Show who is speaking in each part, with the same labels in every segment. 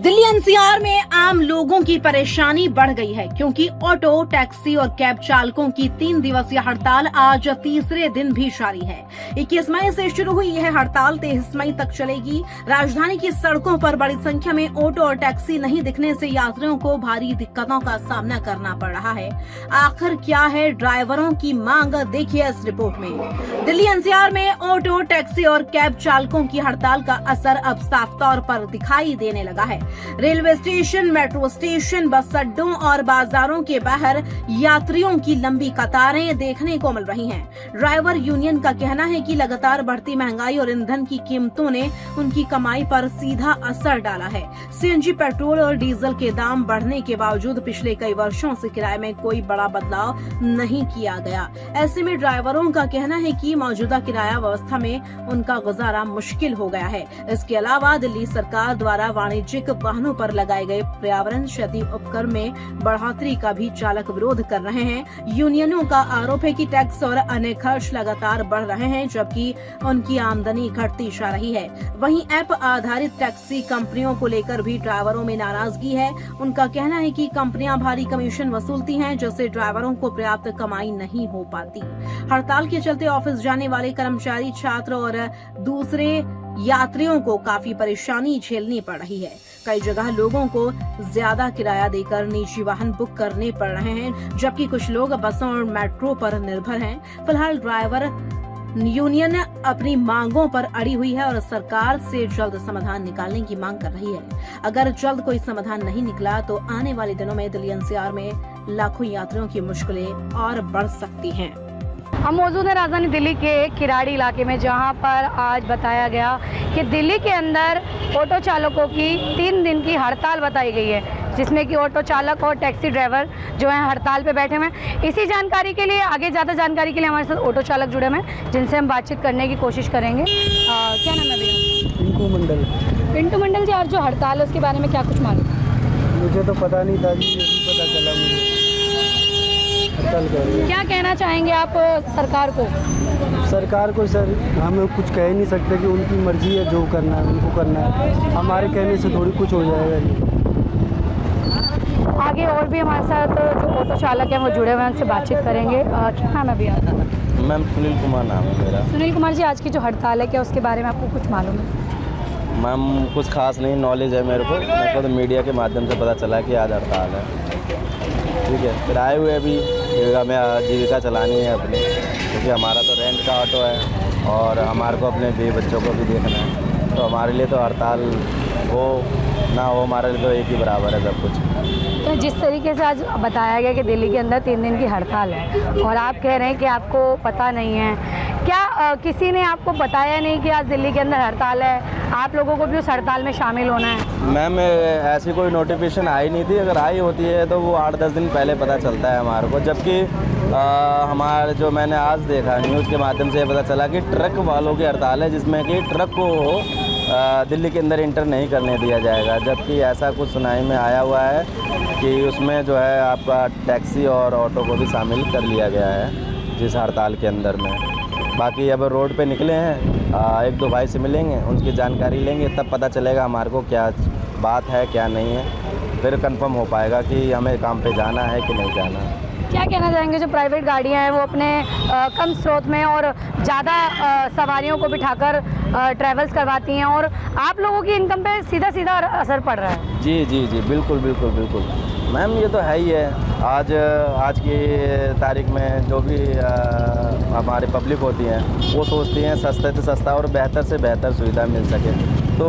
Speaker 1: Delhi NCR में आम लोगों की परेशानी बढ़ गई है क्योंकि ऑटो, टैक्सी और कैब चालकों की 3 दिवसीय हड़ताल आज तीसरे दिन भी जारी है। 21 मई से शुरू हुई यह हड़ताल 23 मई तक चलेगी। राजधानी की सड़कों पर बड़ी संख्या में ऑटो और टैक्सी नहीं दिखने से यात्रियों को भारी दिक्कतों का सामना करना पड़ रहा है। आखिर क्या है ड्राइवरों की मांग, देखिए इस रिपोर्ट में। दिल्ली एनसीआर में ऑटो, टैक्सी और कैब चालकों की हड़ताल का असर अब साफ तौर पर दिखाई देने लगा है। रेलवे स्टेशन, मेट्रो स्टेशन, बस अड्डों और बाजारों के बाहर यात्रियों की लंबी कतारें देखने को मिल रही हैं। ड्राइवर यूनियन का कहना है कि लगातार बढ़ती महंगाई और ईंधन की कीमतों ने उनकी कमाई पर सीधा असर डाला है। सीएनजी, पेट्रोल और डीजल के दाम बढ़ने के बावजूद पिछले कई वर्षों से किराए में कोई बड़ा बदलाव नहीं किया गया। ऐसे में ड्राइवरों का कहना है कि मौजूदा किराया व्यवस्था में उनका गुजारा मुश्किल हो गया है। इसके अलावा दिल्ली सरकार द्वारा वाणिज्यिक वाहनों पर लगाए गए पर्यावरण क्षति उपकर में बढ़ोतरी का भी चालक विरोध कर रहे हैं। यूनियनों का आरोप है कि टैक्स और अन्य खर्च लगातार बढ़ रहे हैं जबकि उनकी आमदनी घटती जा रही है। वहीं ऐप आधारित टैक्सी कंपनियों को लेकर भी ड्राइवरों में नाराजगी है। उनका कहना है कि कंपनियां भारी कमीशन वसूलती हैं जिससे ड्राइवरों को पर्याप्त कमाई नहीं हो पाती। हड़ताल के चलते ऑफिस जाने वाले कर्मचारी, छात्र और दूसरे यात्रियों को काफी परेशानी झेलनी पड़ रही है। कई जगह लोगों को ज्यादा किराया देकर निजी वाहन बुक करने पड़ रहे हैं जबकि कुछ लोग बसों और मेट्रो पर निर्भर हैं। फिलहाल ड्राइवर यूनियन अपनी मांगों पर अड़ी हुई है और सरकार से जल्द समाधान निकालने की मांग कर रही है। अगर जल्द कोई समाधान नहीं निकला तो आने वाले दिनों में दिल्ली एनसीआर में लाखों यात्रियों की मुश्किलें और बढ़ सकती हैं।
Speaker 2: हम मौजूद हैं राजधानी दिल्ली के किराड़ी इलाके में, जहां पर आज बताया गया कि दिल्ली के अंदर ऑटो चालकों की 3 दिन की हड़ताल बताई गई है, जिसमें कि ऑटो चालक और टैक्सी ड्राइवर जो हैं हड़ताल पे बैठे हुए हैं। इसी जानकारी के लिए, आगे ज़्यादा जानकारी के लिए हमारे साथ ऑटो चालक जुड़े हुए हैं जिनसे हम बातचीत करने की कोशिश करेंगे। क्या नाम है भैया?
Speaker 3: पिंटू मंडल।
Speaker 2: पिंटू मंडल जी, आज जो हड़ताल है उसके बारे में क्या कुछ मालूम?
Speaker 3: मुझे तो पता नहीं था जी, यही पता चला मुझे।
Speaker 2: क्या कहना चाहेंगे आप सरकार को?
Speaker 3: सरकार को सर हम कुछ कह नहीं सकते कि उनकी मर्जी है, जो करना है उनको करना है। हमारे कहने से थोड़ी कुछ हो जाएगा जी।
Speaker 2: आगे और भी हमारे साथ जो ऑटो चालक हैं वो जुड़े हुए हैं, उनसे बातचीत करेंगे। क्या नाम है भैया?
Speaker 4: मैम सुनील कुमार नाम है मेरा।
Speaker 2: सुनील कुमार जी, आज की जो हड़ताल है क्या उसके बारे में आपको कुछ मालूम है?
Speaker 4: मैम कुछ खास नहीं नॉलेज है मेरे को तो मीडिया के माध्यम से पता चला कि आज हड़ताल है। ठीक है, फिर आए हुए अभी हमें आजीविका चलानी है अपनी, क्योंकि हमारा तो रेंट का ऑटो है और हमारे को अपने बीवी बच्चों को भी देखना है। तो हमारे लिए तो हड़ताल हो ना हो, हमारे लिए तो एक ही बराबर है सब कुछ।
Speaker 2: तो जिस तरीके से आज बताया गया कि दिल्ली के अंदर 3 दिन की हड़ताल है और आप कह रहे हैं कि आपको पता नहीं है, क्या किसी ने आपको बताया नहीं कि आज दिल्ली के अंदर हड़ताल है, आप लोगों को भी उस हड़ताल में शामिल होना है?
Speaker 4: मैम ऐसी कोई नोटिफिकेशन आई नहीं थी। अगर आई होती है तो वो 8-10 दिन पहले पता चलता है हमारे को, जबकि हमारे जो मैंने आज देखा न्यूज़ के माध्यम से पता चला कि ट्रक वालों की हड़ताल है, जिसमें कि ट्रक को दिल्ली के अंदर इंटर नहीं करने दिया जाएगा। जबकि ऐसा कुछ सुनाई में आया हुआ है कि उसमें जो है आपका टैक्सी और ऑटो को भी शामिल कर लिया गया है जिस हड़ताल के अंदर में। बाकी अब रोड पे निकले हैं, 1-2 भाई से मिलेंगे, उनकी जानकारी लेंगे, तब पता चलेगा हमारे को क्या बात है क्या नहीं है। फिर कंफर्म हो पाएगा कि हमें काम पे जाना है कि नहीं जाना है।
Speaker 2: क्या कहना चाहेंगे जो प्राइवेट गाड़ियां हैं वो अपने कम स्रोत में और ज़्यादा सवारियों को बिठाकर ट्रैवल्स करवाती हैं और आप लोगों की इनकम पे सीधा सीधा असर पड़ रहा है? जी
Speaker 4: जी जी बिल्कुल बिल्कुल बिल्कुल मैम, ये तो है ही है। आज की तारीख में जो भी हमारी पब्लिक होती हैं वो सोचती हैं सस्ते से सस्ता और बेहतर से बेहतर सुविधा मिल सके। तो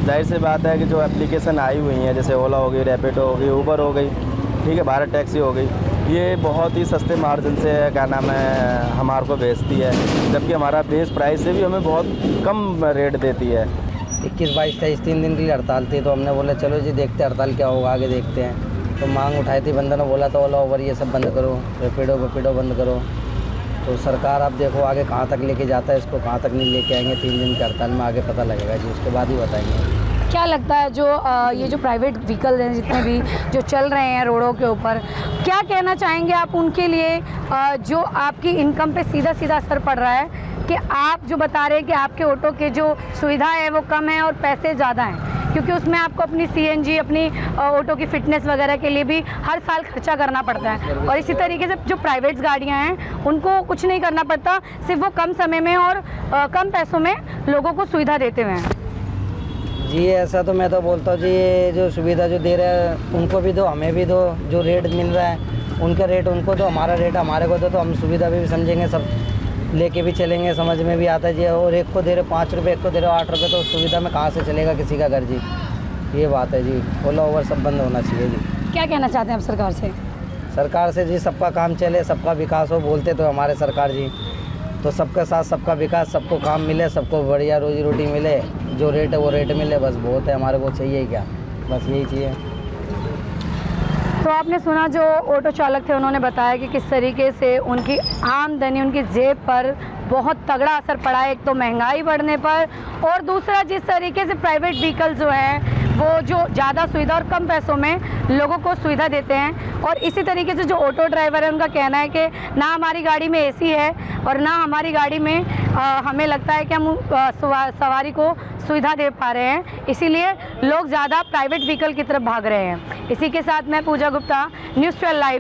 Speaker 4: जाहिर सी बात है कि जो एप्लीकेशन आई हुई हैं, जैसे ओला हो गई, रैपिडो हो गई, ऊबर हो गई, ठीक है, भारत टैक्सी हो गई, ये बहुत ही सस्ते मार्जिन से क्या नाम है हमारे को बेचती है, जबकि हमारा बेस प्राइस से भी हमें बहुत कम रेट देती है।
Speaker 5: 21, 22, 23 3 दिन की हड़ताल थी, तो हमने बोला चलो जी देखते हड़ताल क्या होगा, आगे देखते हैं। तो मांग उठाई थी, बंदों ने बोला था ओला उबर ये सब बंद करो, रैपिडो बंद करो। तो सरकार आप देखो आगे कहाँ तक लेके जाता है, इसको कहाँ तक नहीं लेके आएंगे। 3 दिन की हड़ताल में आगे पता लगेगा जी, उसके बाद ही बताएंगे।
Speaker 2: क्या लगता है जो ये जो प्राइवेट व्हीकल हैं जितने भी जो चल रहे हैं रोडों के ऊपर, क्या कहना चाहेंगे आप उनके लिए जो आपकी इनकम पे सीधा सीधा असर पड़ रहा है कि आप जो बता रहे हैं कि आपके ऑटो के जो सुविधा है वो कम है और पैसे ज़्यादा हैं, क्योंकि उसमें आपको अपनी CNG, अपनी ऑटो की फिटनेस वगैरह के लिए भी हर साल खर्चा करना पड़ता है। और इसी तरीके से जो प्राइवेट गाड़ियाँ हैं उनको कुछ नहीं करना पड़ता, सिर्फ वो कम समय में और कम पैसों में लोगों को सुविधा देते हुए हैं।
Speaker 5: जी ऐसा तो मैं तो बोलता हूँ जी, ये जो सुविधा जो दे रहे हैं उनको भी दो, हमें भी दो। जो रेट मिल रहा है उनका रेट उनको दो, हमारा रेट हमारे को दो, तो हम सुविधा भी समझेंगे, सब लेके भी चलेंगे, समझ में भी आता है जी। और एक को दे रहे 5 रुपये, एक को दे रहे 8 रुपये, तो सुविधा में कहाँ से चलेगा किसी का घर जी। ये बात है जी, ओला ओवर सब बंद होना चाहिए जी।
Speaker 2: क्या कहना चाहते हैं आप सरकार से?
Speaker 5: सरकार से जी सबका काम चले, सबका विकास हो, बोलते तो हमारे सरकार जी। तो सबके साथ सबका विकास, सबको काम मिले, सबको बढ़िया रोजी रोटी मिले, जो रेट है वो रेट मिले, बस बहुत है, हमारे को चाहिए क्या, बस यही चाहिए।
Speaker 2: तो आपने सुना जो ऑटो चालक थे, उन्होंने बताया कि किस तरीके से उनकी आमदनी, उनकी जेब पर बहुत तगड़ा असर पड़ा है। एक तो महंगाई बढ़ने पर, और दूसरा जिस तरीके से प्राइवेट व्हीकल जो हैं वो जो ज़्यादा सुविधा और कम पैसों में लोगों को सुविधा देते हैं। और इसी तरीके से जो ऑटो ड्राइवर है उनका कहना है कि ना हमारी गाड़ी में AC है और ना हमारी गाड़ी में हमें लगता है कि हम सवारी को सुविधा दे पा रहे हैं, इसीलिए लोग ज़्यादा प्राइवेट व्हीकल की तरफ भाग रहे हैं। इसी के साथ मैं पूजा गुप्ता, न्यूज़ 12 लाइव।